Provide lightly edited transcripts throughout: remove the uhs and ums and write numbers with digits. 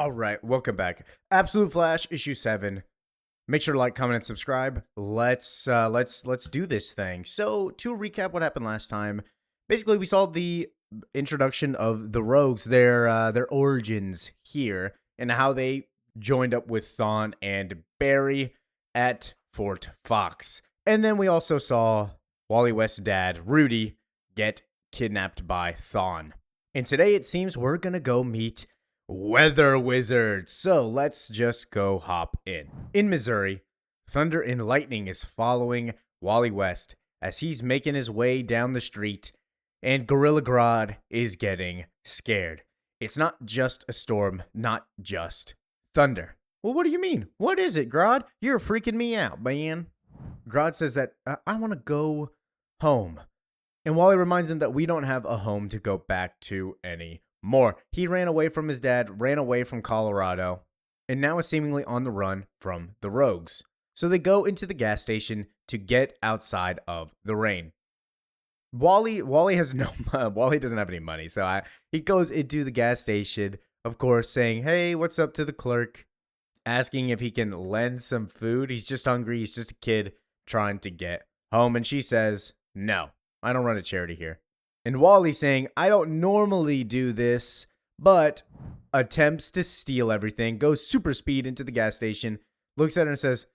All right, welcome back. Absolute Flash issue 7. Make sure to like, comment, and subscribe. Let's do this thing. So, to recap what happened last time, basically we saw the introduction of the Rogues, their origins here, and how they joined up with Thawne and Barry at Fort Fox. And then we also saw Wally West's dad, Rudy, get kidnapped by Thawne. And today it seems we're gonna go meet Weather Wizard. So let's just go hop in. In Missouri, thunder and lightning is following Wally West as he's making his way down the street, and Gorilla Grodd is getting scared. It's not just a storm, not just thunder. Well, what do you mean? What is it, Grodd? You're freaking me out, man. Grodd says that I want to go home. And Wally reminds him that we don't have a home to go back to anymore. He ran away from his dad, ran away from Colorado, and now is seemingly on the run from the Rogues. So they go into the gas station to get outside of the rain. Wally has Wally doesn't have any money, so he goes into the gas station, of course, saying, "Hey, what's up?" to the clerk, asking if he can lend some food. He's just hungry. He's just a kid trying to get home, and she says, "No, I don't run a charity here." And Wally saying, "I don't normally do this," but attempts to steal everything, goes super speed into the gas station, looks at her and says,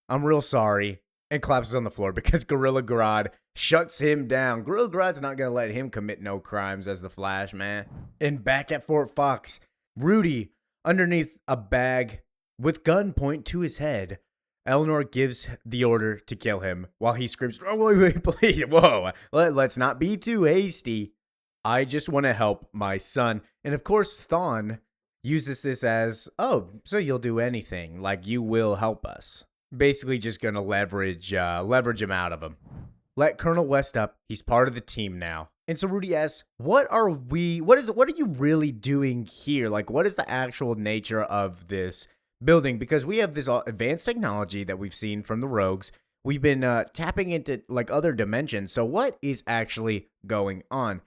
"I'm real sorry," and collapses on the floor because Gorilla Grodd shuts him down. Gorilla Grodd's not going to let him commit no crimes as the Flash, man. And back at Fort Fox, Rudy, underneath a bag with gun point to his head, Eleanor gives the order to kill him while he screams, "Oh, wait, please, whoa, let's not be too hasty. I just want to help my son." And of course, Thawne uses this as, "Oh, so you'll do anything, like you will help us." Basically just going to leverage him out of him. Let Colonel West up. He's part of the team now. And so Rudy asks, what are you really doing here? Like, what is the actual nature of this building? Because we have this advanced technology that we've seen from the Rogues. We've been tapping into like other dimensions. So what is actually going on?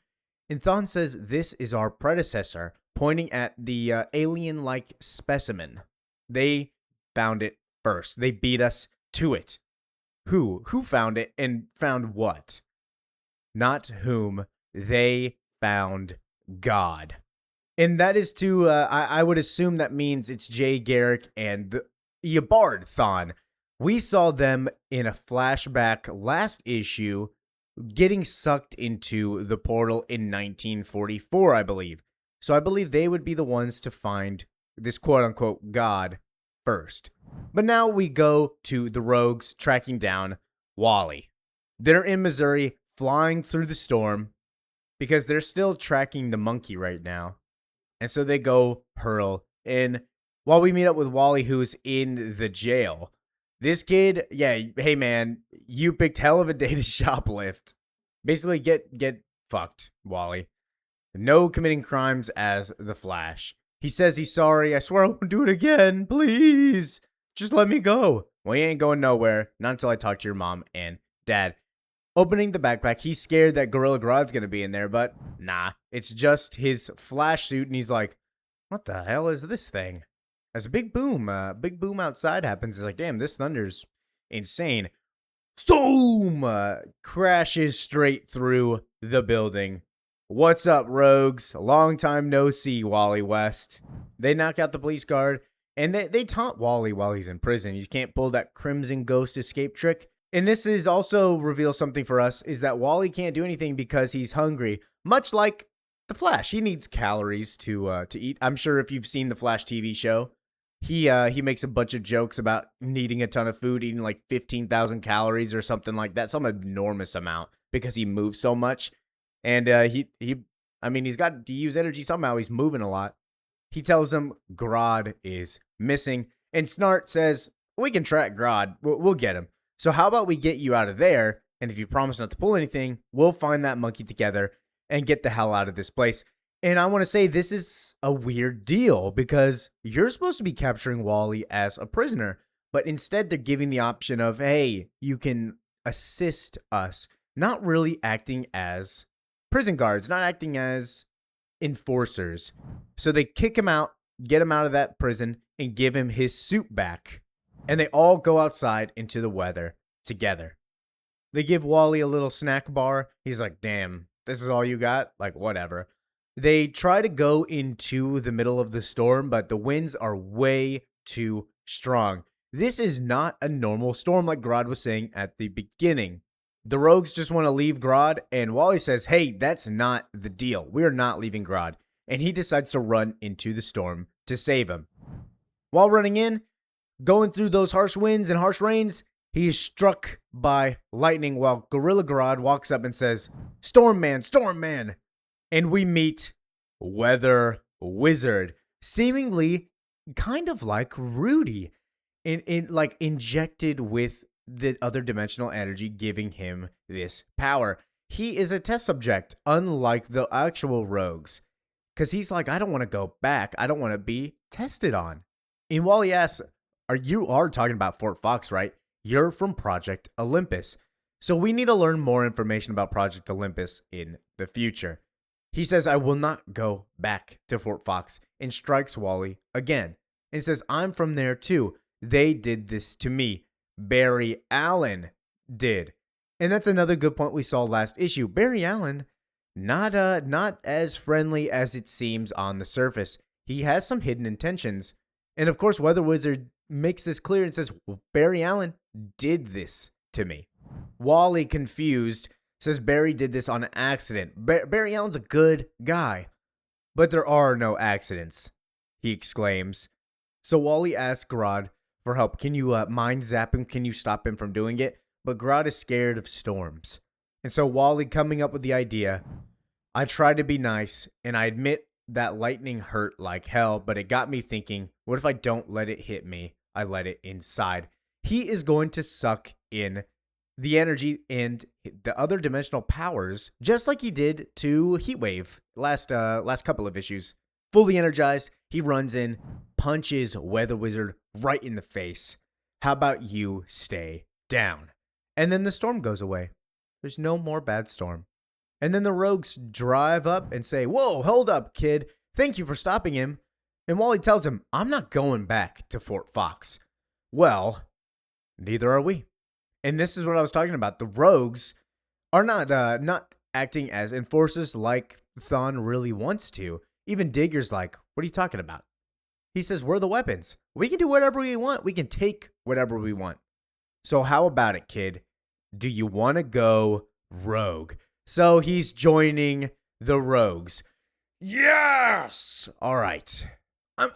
And Thawne says this is our predecessor, pointing at the alien-like specimen. They found it first. They beat us to it. Who found it and found what? Not whom. They found God. And that is to, I would assume that means it's Jay Garrick and the Eobard Thawne. We saw them in a flashback last issue getting sucked into the portal in 1944, I believe. So I believe they would be the ones to find this quote-unquote God first. But now we go to the Rogues tracking down Wally. They're in Missouri, flying through the storm, because they're still tracking the monkey right now. And so they go hurl in while we meet up with Wally, who's in the jail. This kid, yeah, hey man, you picked hell of a day to shoplift. Basically, get fucked, Wally. No committing crimes as the Flash. He says he's sorry. I swear I won't do it again. Please, just let me go. Well, he ain't going nowhere. Not until I talk to your mom and dad. Opening the backpack, he's scared that Gorilla Grodd's going to be in there, but nah. It's just his Flash suit, and he's like, what the hell is this thing? As a big boom outside happens, he's like, damn, this thunder's insane. Boom! Crashes straight through the building. What's up, Rogues? Long time no see, Wally West. They knock out the police guard, and they taunt Wally while he's in prison. You can't pull that Crimson Ghost escape trick. And this is also reveals something for us, is that Wally can't do anything because he's hungry. Much like the Flash, he needs calories to eat. I'm sure if you've seen the Flash TV show, he makes a bunch of jokes about needing a ton of food, eating like 15,000 calories or something like that, some enormous amount because he moves so much. And he's got to use energy somehow. He's moving a lot. He tells him Grodd is missing, and Snart says, "We can track Grodd. We'll get him. So how about we get you out of there, and if you promise not to pull anything, we'll find that monkey together and get the hell out of this place." And I want to say this is a weird deal because you're supposed to be capturing Wally as a prisoner, but instead they're giving the option of, hey, you can assist us, not really acting as prison guards, not acting as enforcers. So they kick him out. get him out of that prison, and give him his suit back. And they all go outside into the weather together. They give Wally a little snack bar. He's like, damn, this is all you got? Like, whatever. They try to go into the middle of the storm, but the winds are way too strong. This is not a normal storm like Grodd was saying at the beginning. The rogues just want to leave Grodd, and Wally says, hey, that's not the deal. We're not leaving Grodd. And he decides to run into the storm to save him. While running in, going through those harsh winds and harsh rains, he is struck by lightning while Gorilla Grodd walks up and says, Storm Man, Storm Man. And we meet Weather Wizard, seemingly kind of like Rudy, like injected with the other dimensional energy, giving him this power. He is a test subject, unlike the actual rogues, because he's like, I don't want to go back. I don't want to be tested on. And Wally asks, you are talking about Fort Fox, right? You're from Project Olympus. So we need to learn more information about Project Olympus in the future. He says, I will not go back to Fort Fox, and strikes Wally again. And says, I'm from there too. They did this to me. Barry Allen did. And that's another good point we saw last issue. Barry Allen, not as friendly as it seems on the surface. He has some hidden intentions. And of course, Weather Wizard makes this clear and says, well, Barry Allen did this to me. Wally, confused, says Barry did this on accident. Barry Allen's a good guy. But there are no accidents, he exclaims. So Wally asks Grodd for help. Can you mind zap him? Can you stop him from doing it? But Grodd is scared of storms. And so Wally, coming up with the idea, I try to be nice, and I admit that lightning hurt like hell, but it got me thinking, what if I don't let it hit me? I let it inside. He is going to suck in the energy and the other dimensional powers, just like he did to Heatwave last couple of issues. Fully energized, he runs in, punches Weather Wizard right in the face. How about you stay down? And then the storm goes away. There's no more bad storm. And then the rogues drive up and say, whoa, hold up, kid. Thank you for stopping him. And Wally tells him, I'm not going back to Fort Fox. Well, neither are we. And this is what I was talking about. The rogues are not acting as enforcers like Thon really wants to. Even Digger's like, what are you talking about? He says, we're the weapons. We can do whatever we want. We can take whatever we want. So how about it, kid? Do you want to go rogue? So he's joining the rogues. Yes! All right.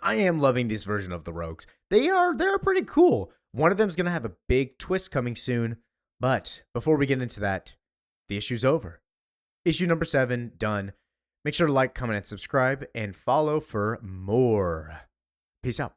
I am loving this version of the rogues. They're pretty cool. One of them's going to have a big twist coming soon. But before we get into that, the issue's over. Issue number 7, done. Make sure to like, comment, and subscribe, and follow for more. Peace out.